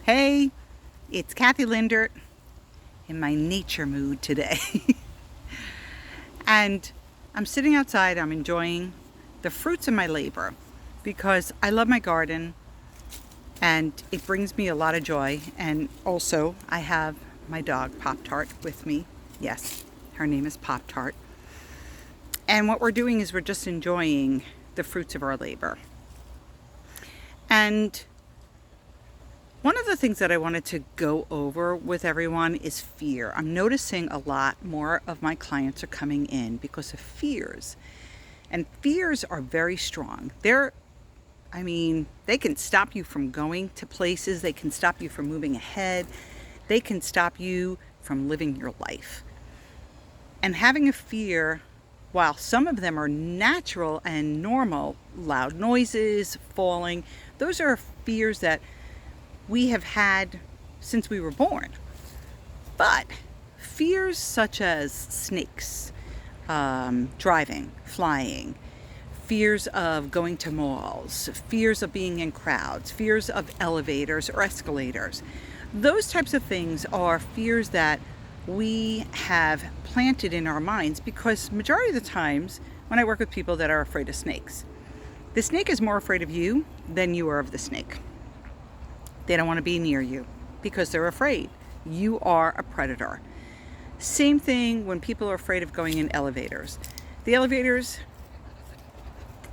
Hey, it's Kathy Lindert in my nature mood today. And I'm sitting outside, I'm enjoying the fruits of my labor because I love my garden and it brings me a lot of joy. And also, I have my dog Pop Tart with me. Yes, her name is Pop Tart. And what we're doing is we're just enjoying the fruits of our labor. And one of the things that I wanted to go over with everyone is fear. I'm noticing a lot more of my clients are coming in because of fears. And fears are very strong. They can stop you from going to places. They can stop you from moving ahead. They can stop you from living your life. And having a fear, while some of them are natural and normal, loud noises, falling, those are fears that we have had since we were born. But fears such as snakes, driving, flying, fears of going to malls, fears of being in crowds, fears of elevators or escalators, those types of things are fears that we have planted in our minds because majority of the times when I work with people that are afraid of snakes, the snake is more afraid of you than you are of the snake. They don't want to be near you because they're afraid. You are a predator. Same thing when people are afraid of going in elevators. The elevators,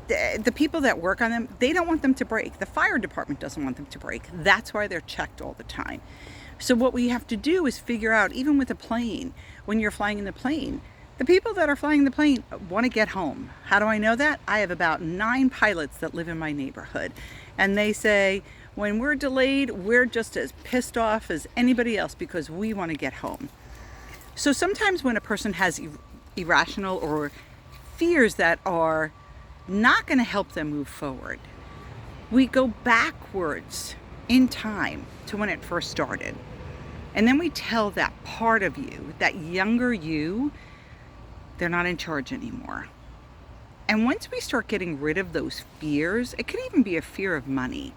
the people that work on them, they don't want them to break. The fire department doesn't want them to break. That's why they're checked all the time. So what we have to do is figure out, even with a plane, when you're flying in the plane, the people that are flying the plane want to get home. How do I know that? I have about 9 pilots that live in my neighborhood. And they say, when we're delayed, we're just as pissed off as anybody else because we want to get home. So sometimes when a person has irrational or fears that are not going to help them move forward, we go backwards in time to when it first started. And then we tell that part of you, that younger you, they're not in charge anymore. And once we start getting rid of those fears, it could even be a fear of money.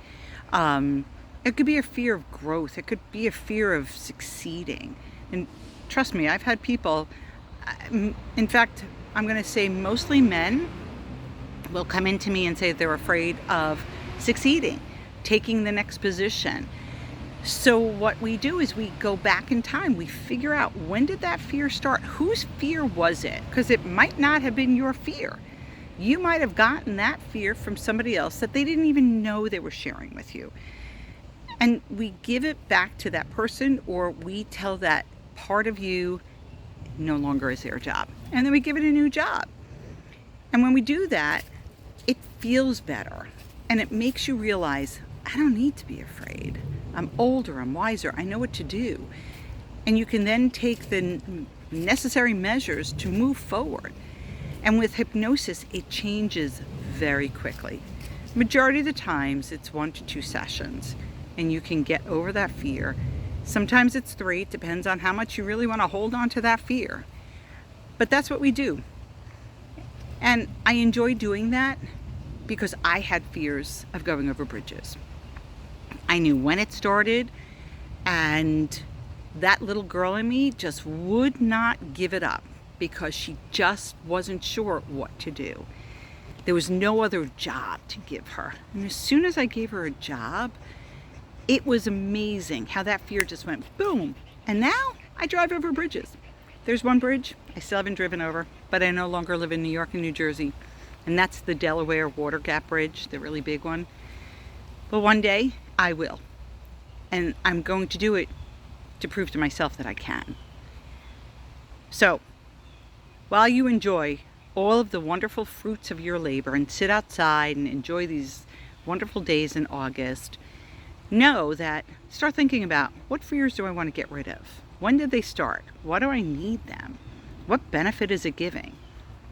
It could be a fear of growth. It could be a fear of succeeding. And trust me, I've had people, in fact, I'm going to say mostly men will come into me and say they're afraid of succeeding, taking the next position. So what we do is we go back in time. We figure out, when did that fear start? Whose fear was it? Because it might not have been your fear. You might have gotten that fear from somebody else that they didn't even know they were sharing with you. And we give it back to that person, or we tell that part of you no longer is their job. And then we give it a new job. And when we do that, it feels better. And it makes you realize, I don't need to be afraid. I'm older, I'm wiser, I know what to do. And you can then take the necessary measures to move forward. And with hypnosis, it changes very quickly. Majority of the times, it's 1 to 2 sessions, and you can get over that fear. Sometimes it's 3, it depends on how much you really want to hold on to that fear. But that's what we do. And I enjoy doing that because I had fears of going over bridges. I knew when it started, and that little girl in me just would not give it up, because she just wasn't sure what to do. There was no other job to give her. And as soon as I gave her a job, it was amazing how that fear just went boom. And now I drive over bridges. There's one bridge I still haven't driven over, but I no longer live in New York and New Jersey. And that's the Delaware Water Gap Bridge, the really big one. But one day I will. And I'm going to do it to prove to myself that I can. So, while you enjoy all of the wonderful fruits of your labor and sit outside and enjoy these wonderful days in August, know that, start thinking about, what fears do I want to get rid of? When did they start? Why do I need them? What benefit is it giving?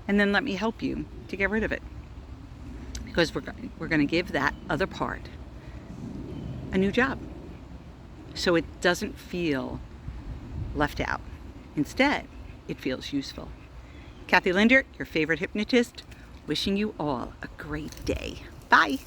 And then let me help you to get rid of it. Because we're going to give that other part a new job, so it doesn't feel left out. Instead, it feels useful. Kathy Lindert, your favorite hypnotist, wishing you all a great day. Bye.